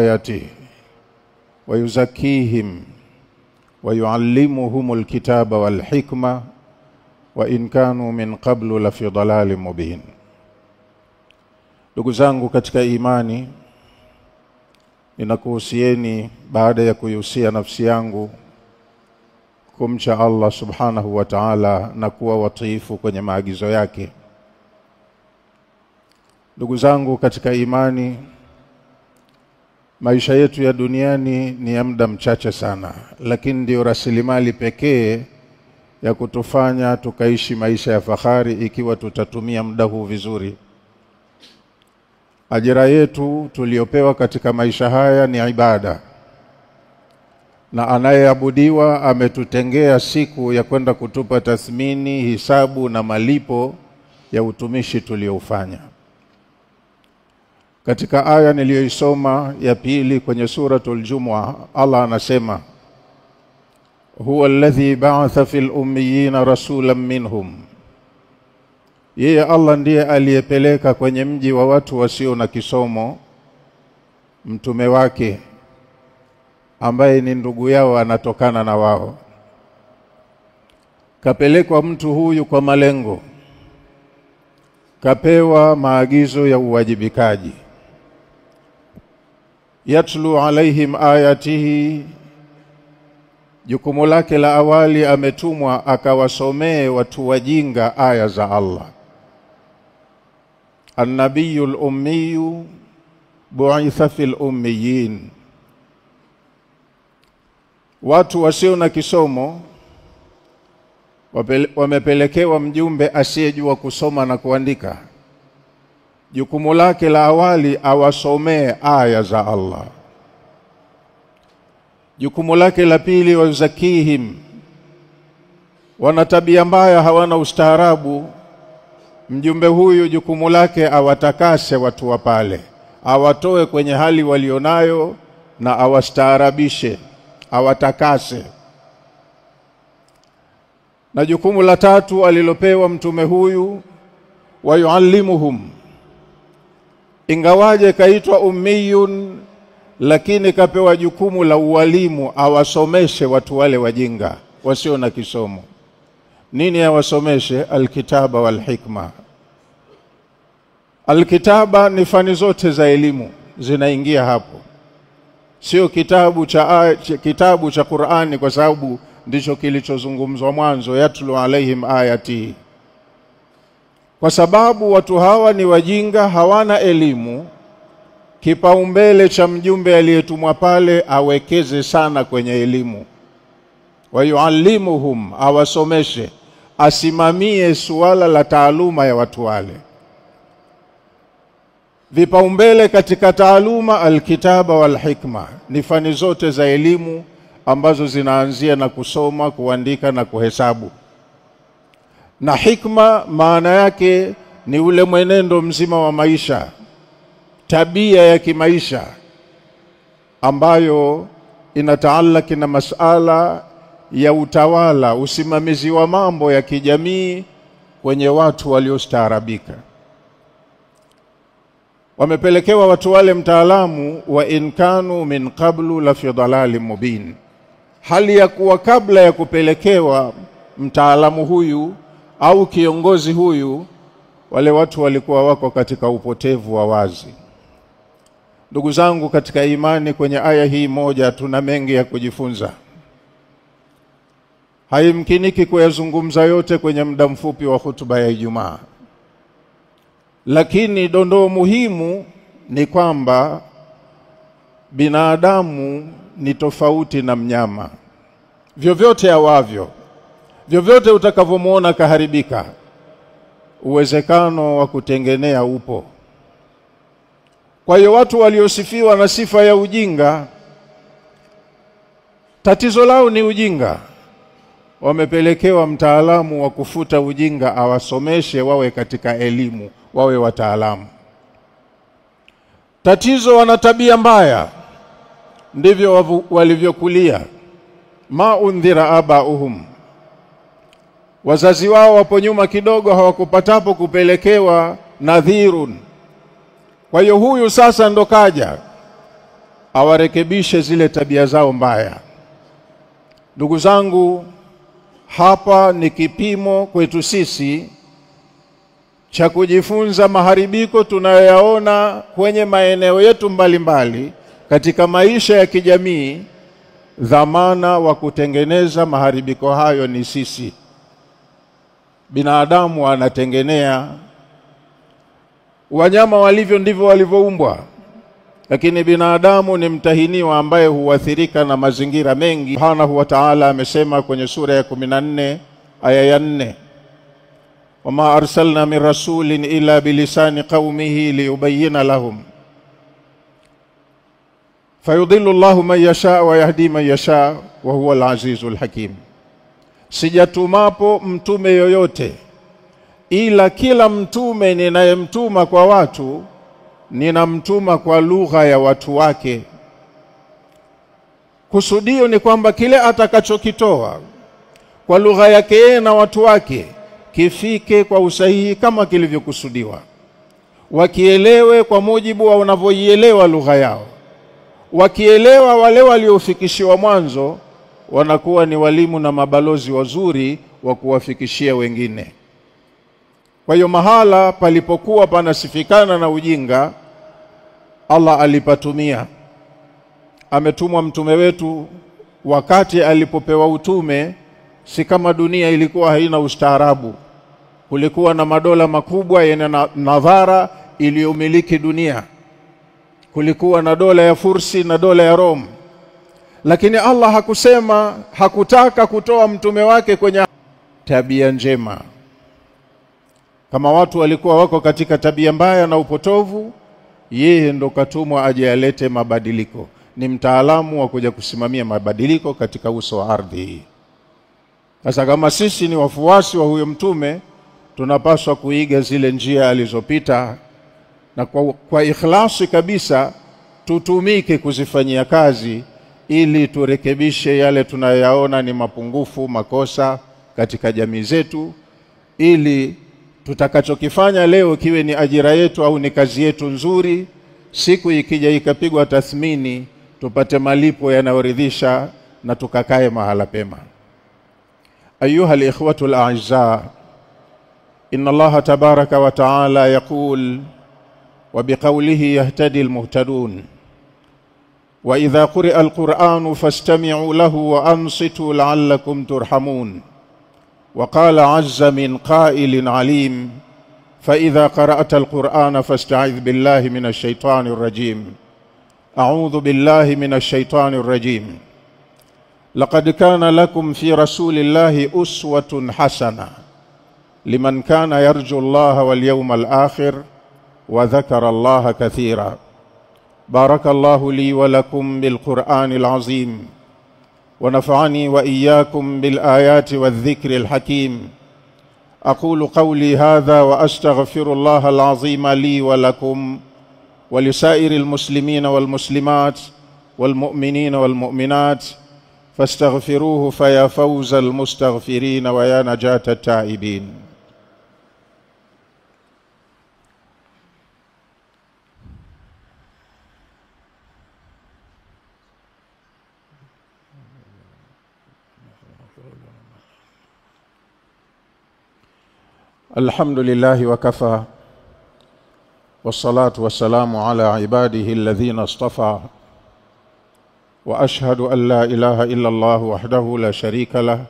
آياته ويزكيهم ويعلمهم الكتاب والحكمة وإن كانوا من قبل لفي ضلال مبين. Ndugu zangu katika imani, ninakuhusieni baada ya kuihusia nafsi yangu kumcha Allah subhanahu wa ta'ala na kuwa watiifu kwenye maagizo yake. Ndugu zangu katika imani, maisha yetu ya duniani ni ya muda mchache sana, lakini ndio rasilimali pekee ya kutufanya tukaishi maisha ya fahari ikiwa tutatumia muda huu vizuri. Ajira yetu tuliopewa katika maisha haya ni ibada, na anayeabudiwa ametutengea siku ya kwenda kutupa tathmini, hisabu na malipo ya utumishi tuliofanya. Katika aya niliyoisoma ya pili kwenye suratul Jumu'ah, Allah anasema huwa alladhi ba'atha fil ummiyina rasulan minhum. Yeye Allah ndiye aliyepeleka kwenye mji wa watu wasio na kisomo mtume wake ambaye ni ndugu yao, anatokana na wao. Kapelekwa mtu huyu kwa malengo, kapewa maagizo ya uwajibikaji. Yatlu alaihim ayatihi, jukumu lake la awali ametumwa akawasomee watu wajinga aya za Allah. An-nabiyul ummiyu bu'itha fil ummiyin. Watu wasio na kisomo wamepelekewa mjumbe asiyejua kusoma na kuandika. Jukumu lake la awali awasomee aya za Allah. Jukumu lake la pili wazakihim, wana tabia mbaya, hawana ustaarabu. Mjumbe huyu jukumu lake awatakase watu wa pale, awatoe kwenye hali walionayo na awastaarabishe, awatakase. Na jukumu la tatu alilopewa mtume huyu wayuallimuhum, ingawaje kaitwa ummiyun, lakini kapewa jukumu la ualimu, awasomeshe watu wale wajinga wasio na kisomo. Nini awasomeshe? Alkitaba wal hikma. Alkitaba ni fani zote za elimu zinaingia hapo, sio kitabu cha Qur'ani, kwa sababu ndicho kilichozungumzwa mwanzo, yatlu alaihim ayati. Kwa sababu watu hawa ni wajinga, hawana elimu, kipaumbele cha mjumbe aliyetumwa pale awekeze sana kwenye elimu. Wayuallimuhum, awasomeshe, asimamie suala la taaluma ya watu wale. Vipaumbele katika taaluma alkitaba wal hikma, ni fani zote za elimu ambazo zinaanzia na kusoma, kuandika na kuhesabu. Na hikma maana yake ni ule mwenendo mzima wa maisha, tabia ya kimaisha ambayo inataalaki na masala ya utawala, usimamizi wa mambo ya kijamii kwenye watu waliostaarabika. Wamepelekewa watu wale mtaalamu, wa in kanu min qablu la fi dhalalin mubin, hali ya kuwa kabla ya kupelekewa mtaalamu huyu au kiongozi huyu, wale watu walikuwa wako katika upotevu wa wazi. Ndugu zangu katika imani, kwenye aya hii moja tuna mengi ya kujifunza. Haimkiniki kuyazungumza yote kwenye muda mfupi wa hutuba ya Ijumaa, lakini dondoo muhimu ni kwamba binadamu ni tofauti na mnyama. Vyovyote awavyo, vyovyote utakavyomuona kaharibika, uwezekano wa kutengenea upo. Kwa hiyo watu waliosifiwa na sifa ya ujinga, tatizo lao ni ujinga. Wamepelekewa mtaalamu wa kufuta ujinga, awasomeshe wawe katika elimu, wawe wataalamu. Tatizo wana tabia mbaya, ndivyo walivyokulia. Ma undhira abauhum, wazazi wao wapo nyuma kidogo, hawakupatapo kupelekewa nadhirun. Kwa hiyo huyu sasa ndo kaja awarekebishe zile tabia zao mbaya. Ndugu zangu, hapa ni kipimo kwetu sisi cha kujifunza maharibiko tunayoyaona kwenye maeneo yetu mbalimbali katika maisha ya kijamii. Dhamana wa kutengeneza maharibiko hayo ni sisi. Binadamu anatengenea, wanyama walivyo ndivyo walivyoumbwa, lakini binadamu ni mtahiniwa ambaye huathirika na mazingira mengi. Subhanahu wa ta'ala amesema kwenye sura ya 14 aya ya 4, wama arsalna min rasulin illa bilisani qaumihi liyubayyana lahum fayudhillu Allahu man yasha wa yahdi man yasha wa huwa al-azizul hakim. Sijatumapo mtume yoyote, ila kila mtume ninayemtuma kwa watu ninamtuma kwa lugha ya watu wake. Kusudio ni kwamba kile atakachokitoa kwa lugha yake na watu wake kifike kwa usahihi kama kilivyokusudiwa, wakielewe kwa mujibu wa wanavyoielewa lugha yao. Wakielewa wale waliofikishiwa mwanzo, wanakuwa ni walimu na mabalozi wazuri wa kuwafikishia wengine. Kwa hiyo mahala palipokuwa panasifikana na ujinga, Allah alipatumia. Ametumwa mtume wetu wakati alipopewa utume, si kama dunia ilikuwa haina ustaarabu. Kulikuwa na madola makubwa yenye nadhara iliyomiliki dunia. Kulikuwa na dola ya Fursi na dola ya Rome. Lakini Allah hakutaka kutoa mtume wake kwenye tabia njema. Kama watu walikuwa wako katika tabia mbaya na upotovu, yeye ndo katumwa aje alete mabadiliko. Ni mtaalamu wa kuja kusimamia mabadiliko katika uso wa ardhi. Sasa kama sisi ni wafuasi wa huyo mtume, tunapaswa kuiga zile njia alizopita, na kwa ikhlasi kabisa tutumike kuzifanyia kazi, ili turekebishe yale tunayoyaona ni mapungufu, makosa katika jamii zetu, ili tutakachokifanya leo kiwe ni ajira yetu au ni kazi yetu nzuri. Siku ikija ikapigwa tathmini, tupate malipo yanayoridhisha na tukakae mahala pema. Ayuha al-ikhwatu al-a'izza, inna Allah tabaraka wa ta'ala yaqul wa biqawlihi yahtadi al-muhtadun wa idha quri'a al-Qur'anu fastami'u lahu wa ansitu la'allakum turhamun. وقال عز من قائل عليم فإذا قرأت القرآن فاستعذ بالله من الشيطان الرجيم. أعوذ بالله من الشيطان الرجيم. لقد كان لكم في رسول الله أسوة حسنة لمن كان يرجو الله واليوم الآخر وذكر الله كثيرا. بارك الله لي ولكم بالقرآن العظيم ونفعني وإياكم بالآيات والذكر الحكيم. أقول قولي هذا وأستغفر الله العظيم لي ولكم ولسائر المسلمين والمسلمات والمؤمنين والمؤمنات فاستغفروه فيا فوز المستغفرين ويا نجاة التائبين. الحمد لله وكفى والصلاة والسلام على عباده الذين اصطفى وأشهد أن لا إله إلا الله وحده لا شريك له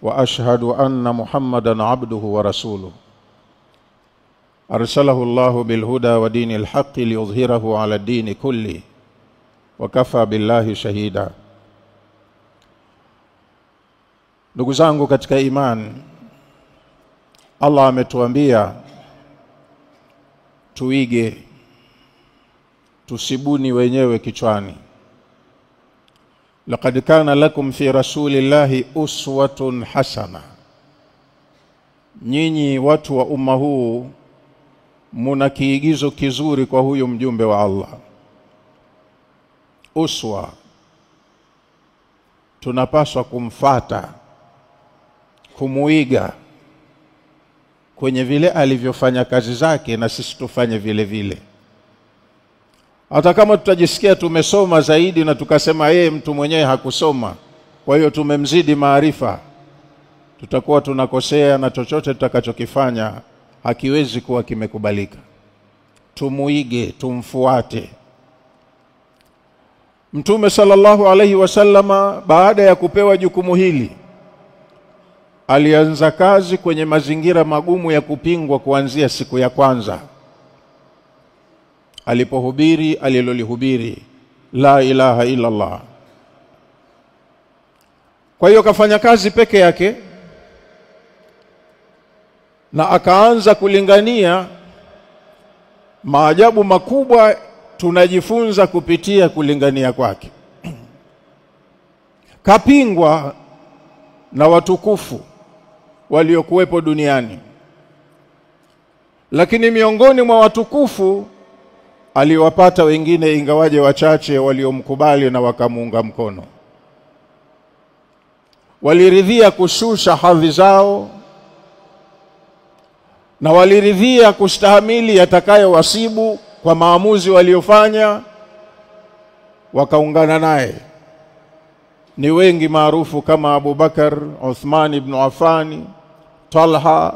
وأشهد أن محمدا عبده ورسوله أرسله الله بالهدى ودين الحق ليظهره على الدين كله وكفى بالله شهيدا. Ndugu zangu katika imani, Allah ametuambia tuige, tusibuni wenyewe kichwani. Laqad kana lakum fi rasulillahi uswatun hasana. Nyinyi watu wa umma huu muna kiigizo kizuri kwa huyo mjumbe wa Allah. Uswa, tunapaswa kumfata, kumuiga kwenye vile alivyofanya kazi zake, na sisi tufanye vile vile. Hata kama tutajisikia tumesoma zaidi na tukasema yeye mtu mwenyewe hakusoma, kwa hiyo tumemzidi maarifa, tutakuwa tunakosea na chochote tutakachokifanya hakiwezi kuwa kimekubalika. Tumuige, tumfuate. Mtume sallallahu alaihi wasallama baada ya kupewa jukumu hili alianza kazi kwenye mazingira magumu ya kupingwa kuanzia siku ya kwanza alipohubiri alilolihubiri la ilaha illa Allah. Kwa hiyo kafanya kazi peke yake na akaanza kulingania. Maajabu makubwa tunajifunza kupitia kulingania kwake. Kapingwa na watukufu waliokuwepo duniani, lakini miongoni mwa watukufu aliwapata wengine, ingawaje wachache, waliomkubali na wakamuunga mkono. Waliridhia kushusha hadhi zao na waliridhia kustahamili yatakayowasibu kwa maamuzi waliofanya, wakaungana naye. Ni wengi maarufu kama Abu Bakar, Uthman ibn Affan, Talha.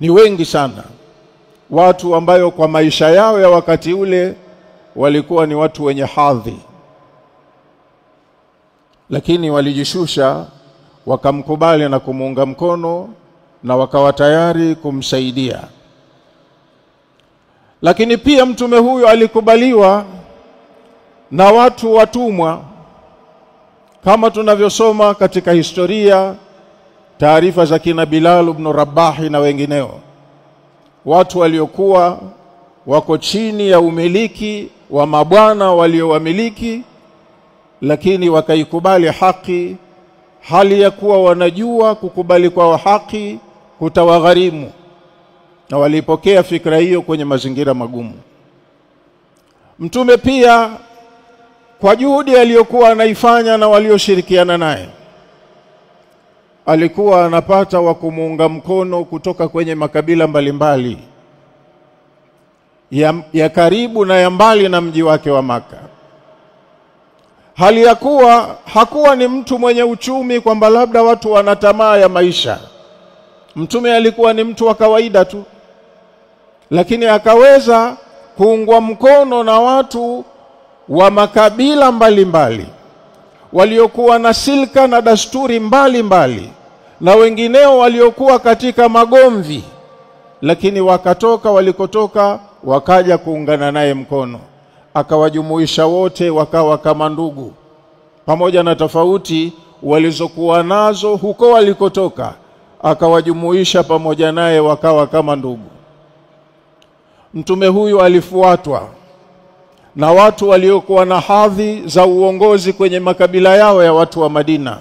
Ni wengi sana watu ambayo kwa maisha yao ya wakati ule walikuwa ni watu wenye hadhi, lakini walijishusha, wakamkubali na kumuunga mkono na wakawa tayari kumsaidia. Lakini pia mtume huyo alikubaliwa na watu watumwa, kama tunavyosoma katika historia, taarifa za kina Bilal ibn Rabahi na wengineo. Watu waliokuwa wako chini ya umiliki wa mabwana waliowamiliki, lakini wakaikubali haki, hali ya kuwa wanajua kukubali kwa haki kutawagharimu, na walipokea fikra hiyo kwenye mazingira magumu. Mtume pia kwa juhudi aliyokuwa anaifanya na walioshirikiana naye, alikuwa anapata wa kumuunga mkono kutoka kwenye makabila mbalimbali ya karibu na ya mbali na mji wake wa Maka. Hali ya kuwa hakuwa ni mtu mwenye uchumi kwamba labda watu wana tamaa ya maisha. Mtume alikuwa ni mtu wa kawaida tu, lakini akaweza kuungwa mkono na watu wa makabila mbalimbali waliokuwa na silka na dasturi mbalimbali, na wengineo waliokuwa katika magomvi, lakini wakatoka walikotoka wakaja kuungana naye mkono. Akawajumuisha wote wakawa kama ndugu, pamoja na tofauti walizokuwa nazo huko walikotoka, akawajumuisha pamoja naye wakawa kama ndugu. Mtume huyu alifuatwa na watu waliokuwa na hadhi za uongozi kwenye makabila yao ya watu wa Madina.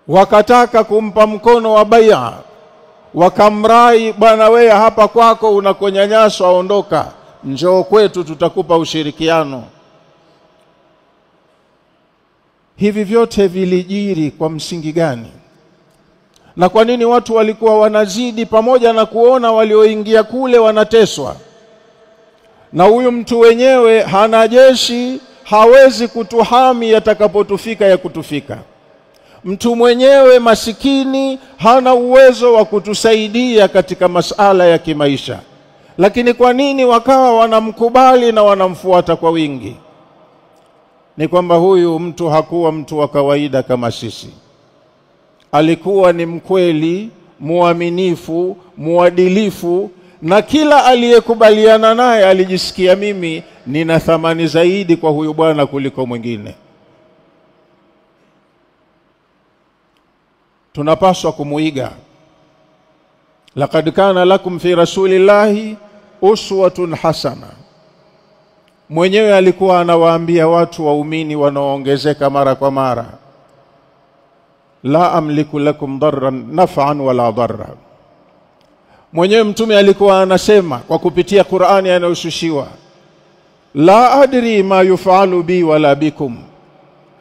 Wakataka kumpa mkono wa bai'a, wakamrai, bwana wewe hapa kwako unakonyanyaswa, ondoka, njoo kwetu tutakupa ushirikiano. Hivi vyote vilijiri kwa msingi gani? Na kwa nini watu walikuwa wanazidi, pamoja na kuona walioingia kule wanateswa? Na huyu mtu wenyewe hana jeshi, hawezi kutuhami yatakapotufika ya kutufika. Mtu mwenyewe masikini hana uwezo wa kutusaidia katika masala ya kimaisha. Lakini kwa nini wakawa wanamkubali na wanamfuata kwa wingi? Ni kwamba huyu mtu hakuwa mtu wa kawaida kama sisi. Alikuwa ni mkweli, muaminifu, muadilifu, na kila aliyekubaliana naye alijisikia mimi nina thamani zaidi kwa huyu bwana kuliko mwingine. Tunapaswa kumuiga. Laqad kana lakum fi rasulillahi uswatun hasana. Mwenyewe alikuwa anawaambia watu waumini wanaoongezeka mara kwa mara, la amliku lakum darran naf'an wala darra. Mwenyewe mtume alikuwa anasema kwa kupitia Qur'ani anayoshushiwa, la adri ma yufalu bi wala bikum.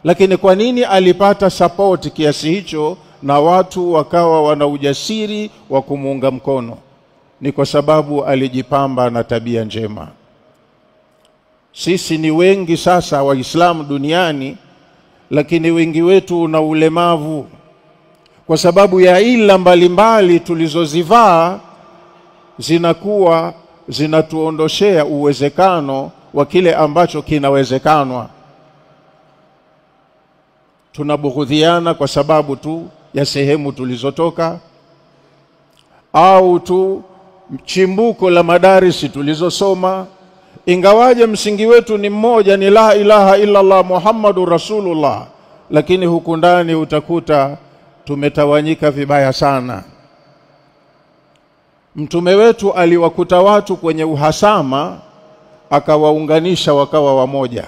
Lakini kwa nini alipata support kiasi hicho na watu wakawa wana ujasiri wa kumuunga mkono? ni kwa sababu alijipamba na tabia njema. Sisi ni wengi sasa Waislamu duniani, lakini wengi wetu una ulemavu kwa sababu ya ila mbalimbali tulizozivaa, zinakuwa zinatuondoshea uwezekano wa kile ambacho kinawezekanwa. Tunabughudhiana kwa sababu tu ya sehemu tulizotoka, au tu chimbuko la madarisi tulizosoma, ingawaje msingi wetu ni mmoja, ni la ilaha illa Allah Muhammadur Rasulullah, lakini huku ndani utakuta tumetawanyika vibaya sana. Mtume wetu aliwakuta watu kwenye uhasama, akawaunganisha wakawa wamoja,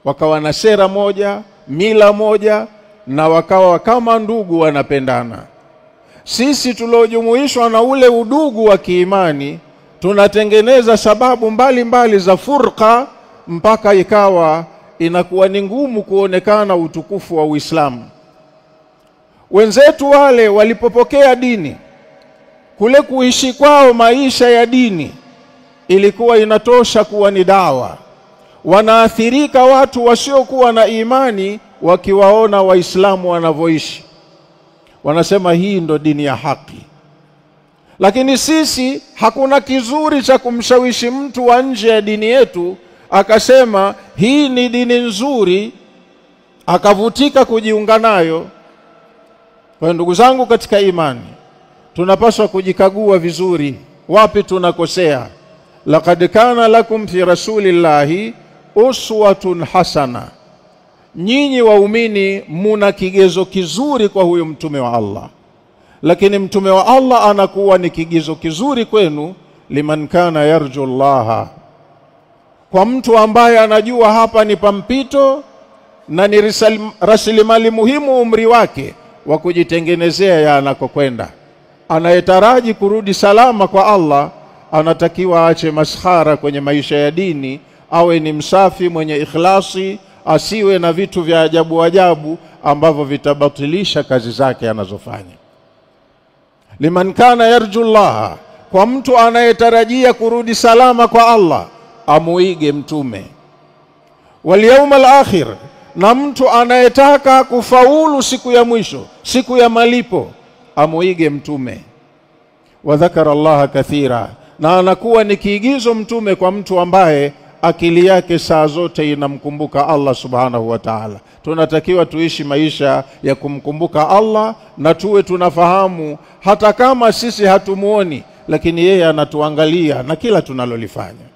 wakawa na sera moja, mila moja, na wakawa kama ndugu wanapendana. Sisi tuliojumuishwa na ule udugu wa kiimani, tunatengeneza sababu mbalimbali za furqa, mpaka ikawa inakuwa ni ngumu kuonekana utukufu wa Uislamu. Wenzetu wale walipopokea dini, kule kuishi kwao maisha ya dini ilikuwa inatosha kuwa ni dawa. Wanaathirika watu wasiokuwa na imani wakiwaona Waislamu wanavyoishi, wanasema hii ndo dini ya haki. Lakini sisi hakuna kizuri cha kumshawishi mtu wa nje ya dini yetu akasema hii ni dini nzuri, akavutika kujiunga nayo. Kwa ndugu zangu katika imani, tunapaswa kujikagua vizuri wapi tunakosea. Laqad kana lakum fi rasulillahi uswatun hasana. Nyinyi waumini muna kigezo kizuri kwa huyo mtume wa Allah. Lakini mtume wa Allah anakuwa ni kigezo kizuri kwenu liman kana yarju Allah, kwa mtu ambaye anajua hapa ni pampito na ni rasilimali muhimu umri wake wa kujitengenezea ya anakokwenda. Anayetaraji kurudi salama kwa Allah anatakiwa aache maskhara kwenye maisha ya dini, awe ni msafi mwenye ikhlasi, asiwe na vitu vya ajabu ajabu ambavyo vitabatilisha kazi zake anazofanya. Liman kana yarju Allah, kwa mtu anayetarajia kurudi salama kwa Allah, amuige mtume. Wal yawmal akhir, na mtu anayetaka kufaulu siku ya mwisho, siku ya malipo, amuige mtume. Wa dhakara Allah kathira, na anakuwa ni kiigizo mtume kwa mtu ambaye akili yake saa zote inamkumbuka Allah subhanahu wa ta'ala. Tunatakiwa tuishi maisha ya kumkumbuka Allah, na tuwe tunafahamu hata kama sisi hatumuoni, lakini yeye anatuangalia na kila tunalolifanya.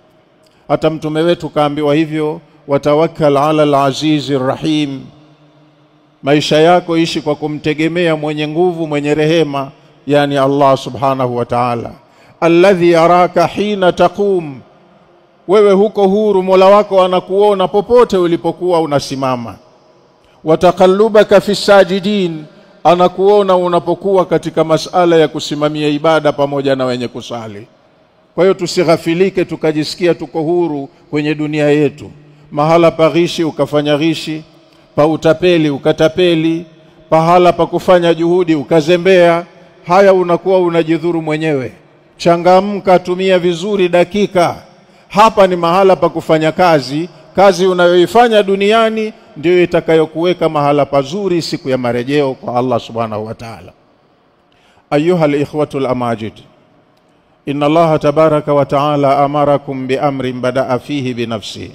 Hata mtume wetu kaambiwa hivyo, watawakkal ala al-azizi rahim. Maisha yako ishi kwa kumtegemea mwenye nguvu, mwenye rehema, yani Allah subhanahu wa ta'ala. Alladhi yaraka hina taqum, wewe huko huru, Mola wako anakuona popote ulipokuwa unasimama. Wataqallubaka fi sajidin, anakuona unapokuwa katika masala ya kusimamia ibada pamoja na wenye kusali. Kwa hiyo tusighafilike tukajisikia tuko huru kwenye dunia yetu. Mahala pa ghishi ukafanya ghishi, pa utapeli ukatapeli, pahala pa kufanya juhudi ukazembea. Haya unakuwa unajidhuru mwenyewe. Changamka, tumia vizuri dakika. Hapa ni mahala pa kufanya kazi. Kazi unayoifanya duniani ndio itakayokuweka mahala pazuri siku ya marejeo kwa Allah subhanahu wa ta'ala. Ayuha al-ikhwatul amajid, inna Allah tabaraka wa ta'ala amarakum bi amrin bada'a fihi bi nafsi,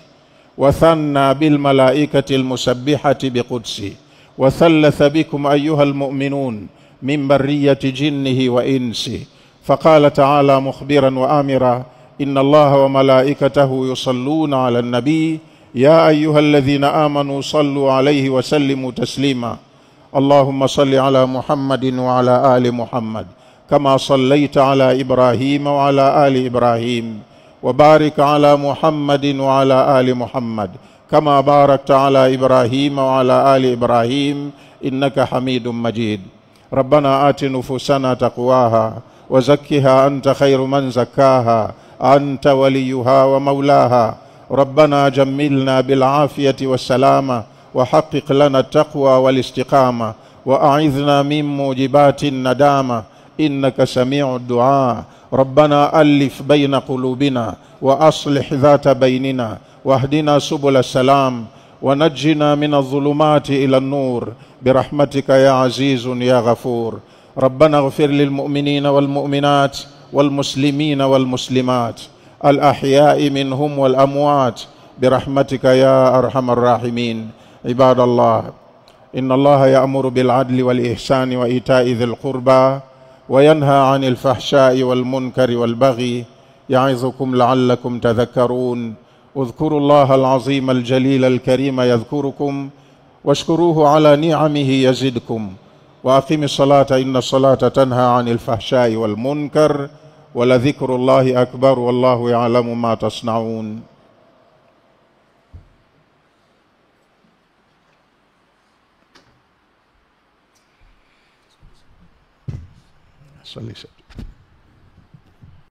wa thanna bil malaikati al-musabbihati bi qudsi, wa thalatha bikum ayuha al-mu'minun min barriyati jinnihi wa insi. فقال تعالى مخبرا وآمرا إن الله وملائكته يصلون على النبي يا أيها الذين آمنوا صلوا عليه وسلموا تسليما. اللهم صل على محمد وعلى آل محمد كما صليت على إبراهيم وعلى آل إبراهيم، وبارك على محمد وعلى آل محمد كما باركت على إبراهيم وعلى آل إبراهيم إنك حميد مجيد. ربنا آت نفوسنا تقواها وزكها أنت خير من زكاها أنت وليها ومولاها. ربنا جملنا بالعافية والسلامة، وحقق لنا التقوى والاستقامة، وأعذنا من موجبات الندامة إنك سميع الدعاء. ربنا ألف بين قلوبنا وأصلح ذات بيننا واهدنا سبل السلام ونجنا من الظلمات إلى النور برحمتك يا عزيز يا غفور. ربنا اغفر للمؤمنين والمؤمنات والمسلمين والمسلمات الأحياء منهم والأموات برحمتك يا أرحم الراحمين. عباد الله، إن الله يأمر بالعدل والإحسان وإيتاء ذي القربى وينهى عن الفحشاء والمنكر والبغي يعظكم لعلكم تذكرون. اذكروا الله العظيم الجليل الكريم يذكركم واشكروه على نعمه يزدكم وأقم الصلاة إن الصلاة تنهى عن الفحشاء والمنكر ولذكر الله أكبر والله يعلم ما تصنعون. صلي